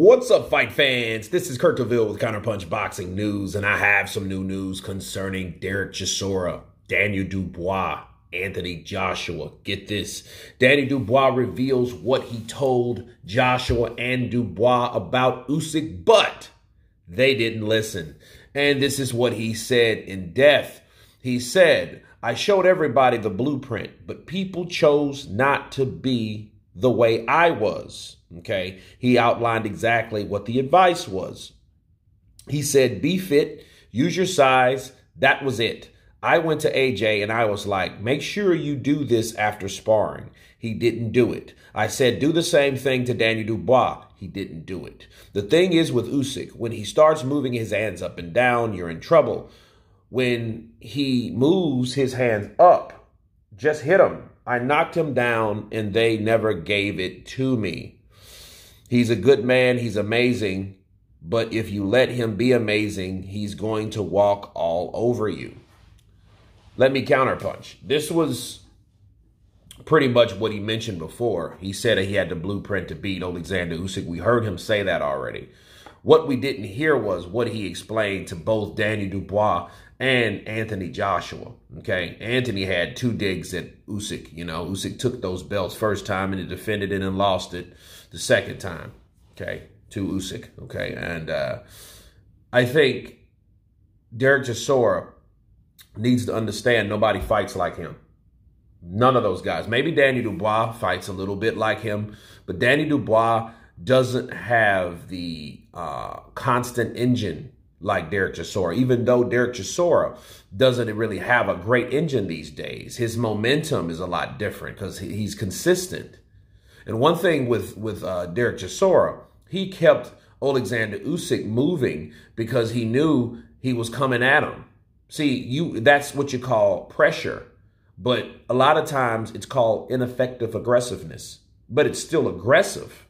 What's up, fight fans? This is Kurt DeVille with Counterpunch Boxing News, and I have some new news concerning Derek Chisora, Daniel Dubois, Anthony Joshua. Get this. Danny Dubois reveals what he told Joshua and Dubois about Usyk, but they didn't listen. And this is what he said in depth. He said, I showed everybody the blueprint, but people chose not to be the way I was. Okay. He outlined exactly what the advice was. He said, be fit, use your size. That was it. I went to AJ and I was like, make sure you do this after sparring. He didn't do it. I said, do the same thing to Daniel Dubois. He didn't do it. The thing is with Usyk, when he starts moving his hands up and down, you're in trouble. When he moves his hands up, just hit him. I knocked him down and they never gave it to me. He's a good man. He's amazing. But if you let him be amazing, he's going to walk all over you. Let me counterpunch. This was pretty much what he mentioned before. He said that he had the blueprint to beat Alexander Usyk. We heard him say that already. What we didn't hear was what he explained to both Daniel Dubois and Anthony Joshua. Okay, Anthony had two digs at Usyk. You know, Usyk took those belts first time and he defended it and lost it the second time. Okay, to Usyk. Okay, and I think Derek Chisora needs to understand nobody fights like him. None of those guys. Maybe Danny Dubois fights a little bit like him, but Danny Dubois doesn't have the constant engine like Derek Chisora. Even though Derek Chisora doesn't really have a great engine these days, his momentum is a lot different because he's consistent. And one thing with Derek Chisora, he kept Alexander Usyk moving because he knew he was coming at him. See, that's what you call pressure. But a lot of times it's called ineffective aggressiveness. But it's still aggressive.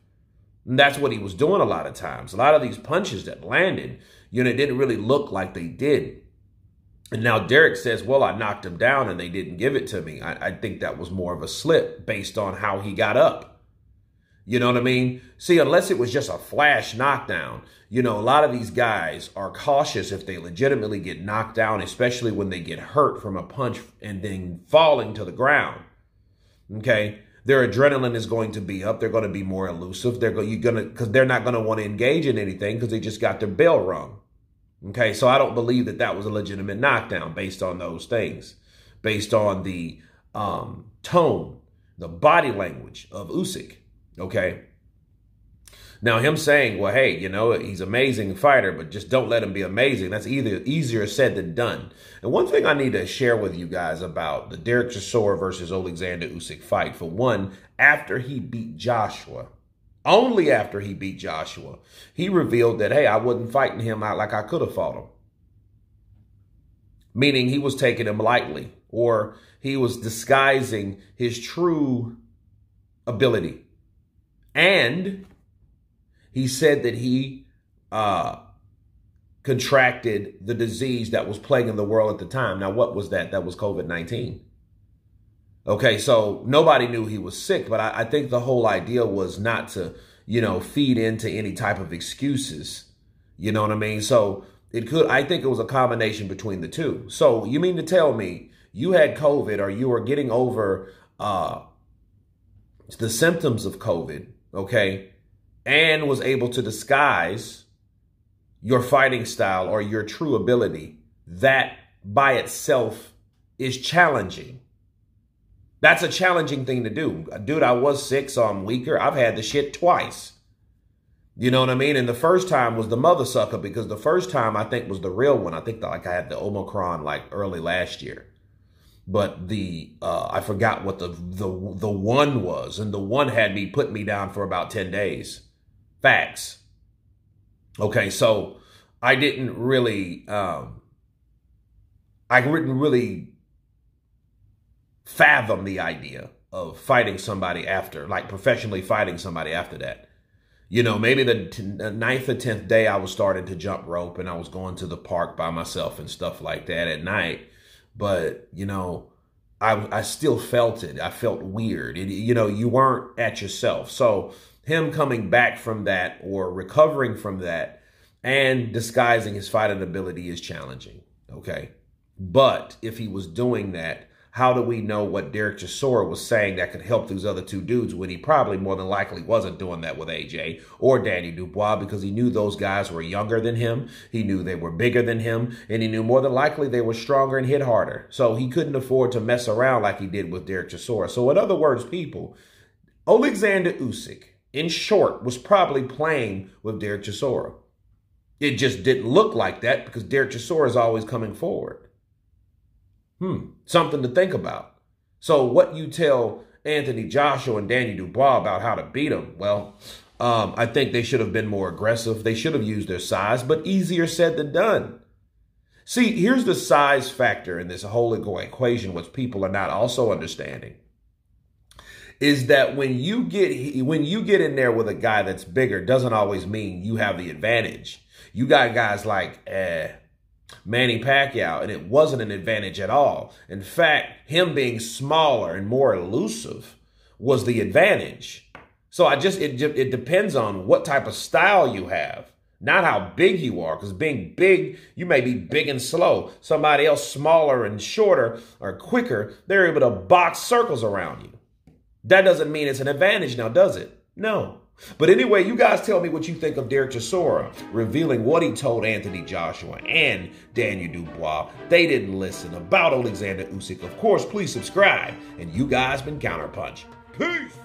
And that's what he was doing a lot of times. A lot of these punches that landed, you know, it didn't really look like they did. And now Derek says, well, I knocked him down and they didn't give it to me. I think that was more of a slip based on how he got up. You know what I mean? See, unless it was just a flash knockdown, you know, a lot of these guys are cautious if they legitimately get knocked down, especially when they get hurt from a punch and then falling to the ground. Okay? Their adrenaline is going to be up. They're going to be more elusive. Because they're not going to want to engage in anything because they just got their bell rung. Okay? So I don't believe that that was a legitimate knockdown based on those things, based on the tone, the body language of Usyk. Okay. Now him saying, well, hey, you know, he's an amazing fighter, but just don't let him be amazing. That's easier said than done. And one thing I need to share with you guys about the Derek Chisora versus Alexander Usyk fight, for one, after he beat Joshua, only after he beat Joshua, he revealed that, hey, I wasn't fighting him out like I could have fought him. Meaning he was taking him lightly, or he was disguising his true ability. And he said that he contracted the disease that was plaguing the world at the time. Now, what was that? That was COVID-19. Okay, so nobody knew he was sick, but I think the whole idea was not to, you know, feed into any type of excuses. You know what I mean? So I think it was a combination between the two. So you mean to tell me you had COVID, or you were getting over the symptoms of COVID, okay, and was able to disguise your fighting style or your true ability? That by itself is challenging. That's a challenging thing to do. Dude, I was sick, so I'm weaker. I've had the shit twice. You know what I mean? And the first time was the mother sucker, because the first time I think was the real one. I think like I had the Omicron like early last year. But I forgot what the one was. And the one had put me down for about 10 days. Facts. Okay, so I didn't really fathom the idea of fighting somebody after, like professionally fighting somebody after that. You know, maybe the 9th or 10th day I was starting to jump rope and I was going to the park by myself and stuff like that at night. But, you know, I still felt it. I felt weird. You know, you weren't at yourself. So him coming back from that or recovering from that and disguising his fighting ability is challenging, okay? But if he was doing that, how do we know what Derek Chisora was saying that could help those other two dudes when he probably more than likely wasn't doing that with AJ or Danny Dubois, because he knew those guys were younger than him, he knew they were bigger than him, and he knew more than likely they were stronger and hit harder. So he couldn't afford to mess around like he did with Derek Chisora. So in other words, people, Alexander Usyk, in short, was probably playing with Derek Chisora. It just didn't look like that because Derek Chisora is always coming forward. Something to think about. So what you tell Anthony Joshua and Danny Dubois about how to beat him, well, I think they should have been more aggressive. They should have used their size, but easier said than done. See, here's the size factor in this whole equation, which people are not also understanding, is that when you get in there with a guy that's bigger, doesn't always mean you have the advantage. You got guys like Manny Pacquiao, and it wasn't an advantage at all. In fact, him being smaller and more elusive was the advantage. So it depends on what type of style you have, not how big you are, because being big, you may be big and slow. Somebody else smaller and shorter or quicker, they're able to box circles around you. That doesn't mean it's an advantage now, does it? No. But anyway, you guys tell me what you think of Derek Chisora revealing what he told Anthony Joshua and Daniel Dubois. They didn't listen about Alexander Usyk. Of course, please subscribe. And you guys been Counterpunch. Peace.